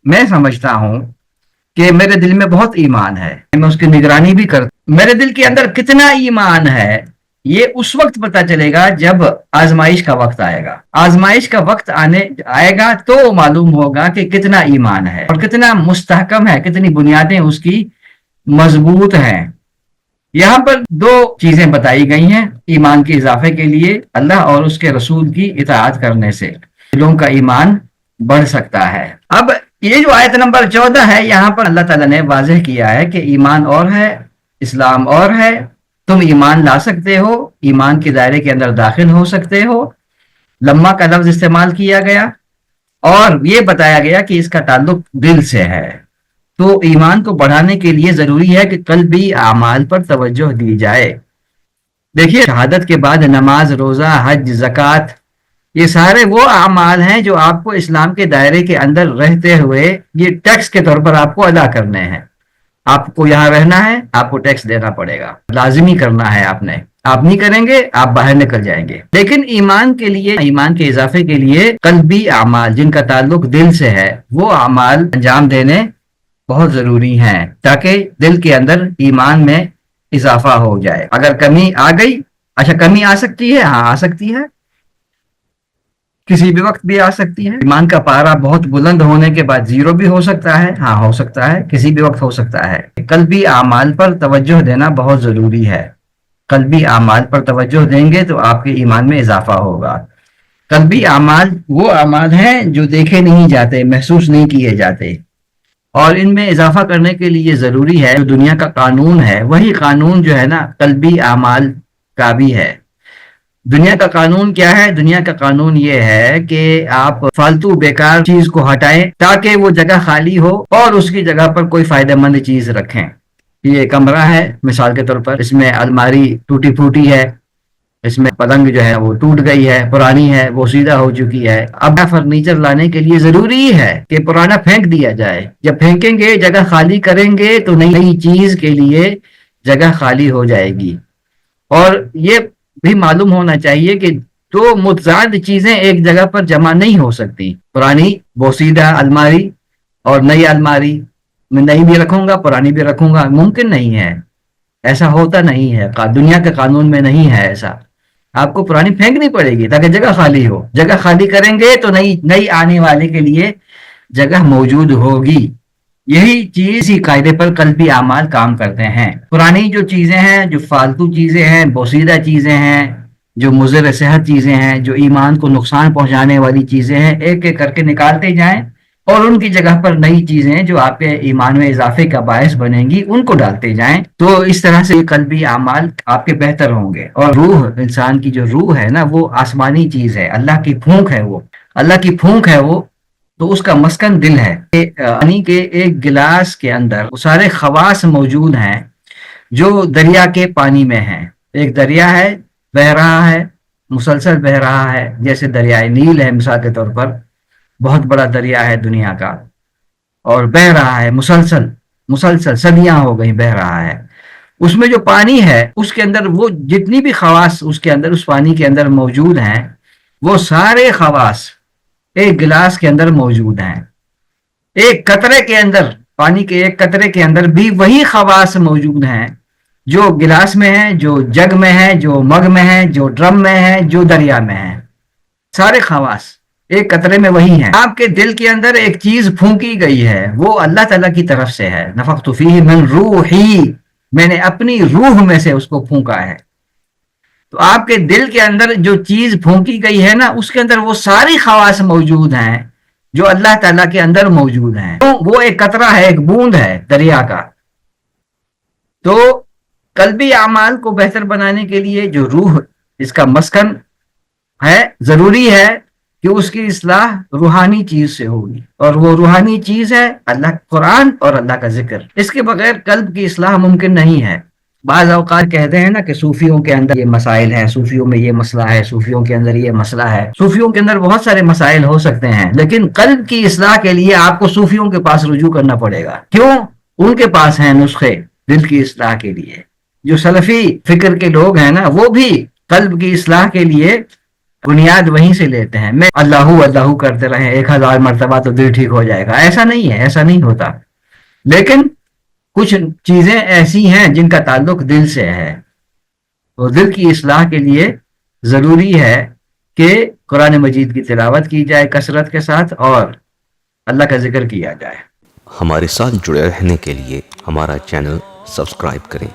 میں سمجھتا ہوں کہ میرے دل میں بہت ایمان ہے، میں اس کی نگرانی بھی کرتا، میرے دل کے اندر کتنا ایمان ہے یہ اس وقت پتا چلے گا جب آزمائش کا وقت آئے گا۔ آزمائش کا وقت آئے گا تو معلوم ہوگا کہ کتنا ایمان ہے اور کتنا مستحکم ہے، کتنی بنیادیں اس کی مضبوط ہیں۔ یہاں پر دو چیزیں بتائی گئی ہیں ایمان کے اضافے کے لیے، اللہ اور اس کے رسول کی اطاعت کرنے سے دلوں کا ایمان بڑھ سکتا ہے۔ اب یہ جو آیت نمبر 14 ہے، یہاں پر اللہ تعالیٰ نے واضح کیا ہے کہ ایمان اور ہے، اسلام اور ہے، تم ایمان لا سکتے ہو، ایمان کے دائرے کے اندر داخل ہو سکتے ہو، لمحہ کا لفظ استعمال کیا گیا اور یہ بتایا گیا کہ اس کا تعلق دل سے ہے۔ تو ایمان کو بڑھانے کے لیے ضروری ہے کہ قلبی اعمال پر توجہ دی جائے۔ دیکھیے، شہادت کے بعد نماز، روزہ، حج، زکوٰۃ، یہ سارے وہ اعمال ہیں جو آپ کو اسلام کے دائرے کے اندر رہتے ہوئے یہ ٹیکس کے طور پر آپ کو ادا کرنے ہیں۔ آپ کو یہاں رہنا ہے، آپ کو ٹیکس دینا پڑے گا، لازمی کرنا ہے آپ نے، آپ نہیں کریں گے آپ باہر نکل جائیں گے۔ لیکن ایمان کے لیے، ایمان کے اضافے کے لیے قلبی اعمال جن کا تعلق دل سے ہے، وہ اعمال انجام دینے بہت ضروری ہیں تاکہ دل کے اندر ایمان میں اضافہ ہو جائے۔ اگر کمی آ گئی، اچھا کمی آ سکتی ہے، ہاں آ سکتی ہے، کسی بھی وقت بھی آ سکتی ہے۔ ایمان کا پارا بہت بلند ہونے کے بعد زیرو بھی ہو سکتا ہے، ہاں ہو سکتا ہے، کسی بھی وقت ہو سکتا ہے۔ قلبی اعمال پر توجہ دینا بہت ضروری ہے۔ قلبی اعمال پر توجہ دیں گے تو آپ کے ایمان میں اضافہ ہوگا۔ قلبی اعمال وہ اعمال ہیں جو دیکھے نہیں جاتے، محسوس نہیں کیے جاتے، اور ان میں اضافہ کرنے کے لیے ضروری ہے جو دنیا کا قانون ہے، وہی قانون جو ہے نا قلبی اعمال کا بھی ہے۔ دنیا کا قانون کیا ہے؟ دنیا کا قانون یہ ہے کہ آپ فالتو بیکار چیز کو ہٹائیں تاکہ وہ جگہ خالی ہو اور اس کی جگہ پر کوئی فائدہ مند چیز رکھیں۔ یہ کمرہ ہے مثال کے طور پر، اس میں الماری ٹوٹی پھوٹی ہے، اس میں پلنگ جو ہے وہ ٹوٹ گئی ہے، پرانی ہے، وہ سیدھا ہو چکی ہے۔ اب فرنیچر لانے کے لیے ضروری ہے کہ پرانا پھینک دیا جائے۔ جب پھینکیں گے، جگہ خالی کریں گے تو نئی چیز کے لیے جگہ خالی ہو جائے گی۔ اور یہ بھی معلوم ہونا چاہیے کہ دو متضاد چیزیں ایک جگہ پر جمع نہیں ہو سکتی۔ پرانی بوسیدہ الماری اور نئی الماری، میں نئی بھی رکھوں گا پرانی بھی رکھوں گا، ممکن نہیں ہے، ایسا ہوتا نہیں ہے، دنیا کے قانون میں نہیں ہے ایسا۔ آپ کو پرانی پھینکنی پڑے گی تاکہ جگہ خالی ہو، جگہ خالی کریں گے تو نئی آنے والے کے لیے جگہ موجود ہوگی۔ یہی چیز، اسی قاعدے پر قلبی اعمال کام کرتے ہیں۔ پرانی جو چیزیں ہیں، جو فالتو چیزیں ہیں، بوسیدہ چیزیں ہیں، جو مضر صحت چیزیں ہیں، جو ایمان کو نقصان پہنچانے والی چیزیں ہیں، ایک ایک کر کے نکالتے جائیں اور ان کی جگہ پر نئی چیزیں جو آپ کے ایمان میں اضافے کا باعث بنیں گی ان کو ڈالتے جائیں۔ تو اس طرح سے قلبی اعمال آپ کے بہتر ہوں گے۔ اور روح، انسان کی جو روح ہے نا، وہ آسمانی چیز ہے، اللہ کی پھونک ہے، وہ اللہ کی پھونک ہے وہ، تو اس کا مسکن دل ہے۔ پانی کے ایک گلاس کے اندر وہ سارے خواص موجود ہیں جو دریا کے پانی میں ہیں۔ ایک دریا ہے، بہہ رہا ہے، مسلسل بہہ رہا ہے، جیسے دریائے نیل ہے مثال کے طور پر، بہت بڑا دریا ہے دنیا کا، اور بہہ رہا ہے مسلسل صدیاں ہو گئی بہہ رہا ہے۔ اس میں جو پانی ہے اس کے اندر وہ جتنی بھی خواص اس کے اندر، اس پانی کے اندر موجود ہیں، وہ سارے خواص ایک گلاس کے اندر موجود ہیں۔ ایک قطرے کے اندر، پانی کے ایک قطرے کے اندر بھی وہی خواص موجود ہیں جو گلاس میں ہیں، جو جگ میں ہیں، جو مگ میں ہیں، جو ڈرم میں ہیں، جو دریا میں ہیں۔ سارے خواص ایک قطرے میں وہی ہیں۔ آپ کے دل کے اندر ایک چیز پھونکی گئی ہے، وہ اللہ تعالیٰ کی طرف سے ہے۔ نفخت فیہ من روحی، میں نے اپنی روح میں سے اس کو پھونکا ہے۔ تو آپ کے دل کے اندر جو چیز پھونکی گئی ہے نا، اس کے اندر وہ ساری خواص موجود ہیں جو اللہ تعالیٰ کے اندر موجود ہیں۔ وہ ایک قطرہ ہے، ایک بوند ہے دریا کا۔ تو قلبی اعمال کو بہتر بنانے کے لیے جو روح اس کا مسکن ہے، ضروری ہے کہ اس کی اصلاح روحانی چیز سے ہوگی، اور وہ روحانی چیز ہے اللہ قرآن اور اللہ کا ذکر۔ اس کے بغیر قلب کی اصلاح ممکن نہیں ہے۔ بعض اوقات کہتے ہیں نا کہ صوفیوں کے اندر یہ مسائل ہیں، صوفیوں میں یہ مسئلہ ہے، صوفیوں کے اندر یہ مسئلہ ہے۔ صوفیوں کے اندر بہت سارے مسائل ہو سکتے ہیں، لیکن قلب کی اصلاح کے لیے آپ کو صوفیوں کے پاس رجوع کرنا پڑے گا۔ کیوں؟ ان کے پاس ہیں نسخے دل کی اصلاح کے لیے۔ جو سلفی فکر کے لوگ ہیں نا، وہ بھی قلب کی اصلاح کے لیے بنیاد وہیں سے لیتے ہیں. میں اللہ اللہ کرتے رہے 1000 مرتبہ تو دل ٹھیک ہو جائے گا، ایسا نہیں ہے، ایسا نہیں ہوتا. لیکن کچھ چیزیں ایسی ہیں جن کا تعلق دل سے ہے، اور دل کی اصلاح کے لیے ضروری ہے کہ قرآن مجید کی تلاوت کی جائے کثرت کے ساتھ اور اللہ کا ذکر کیا جائے. ہمارے ساتھ جڑے رہنے کے لیے ہمارا چینل سبسکرائب کریں.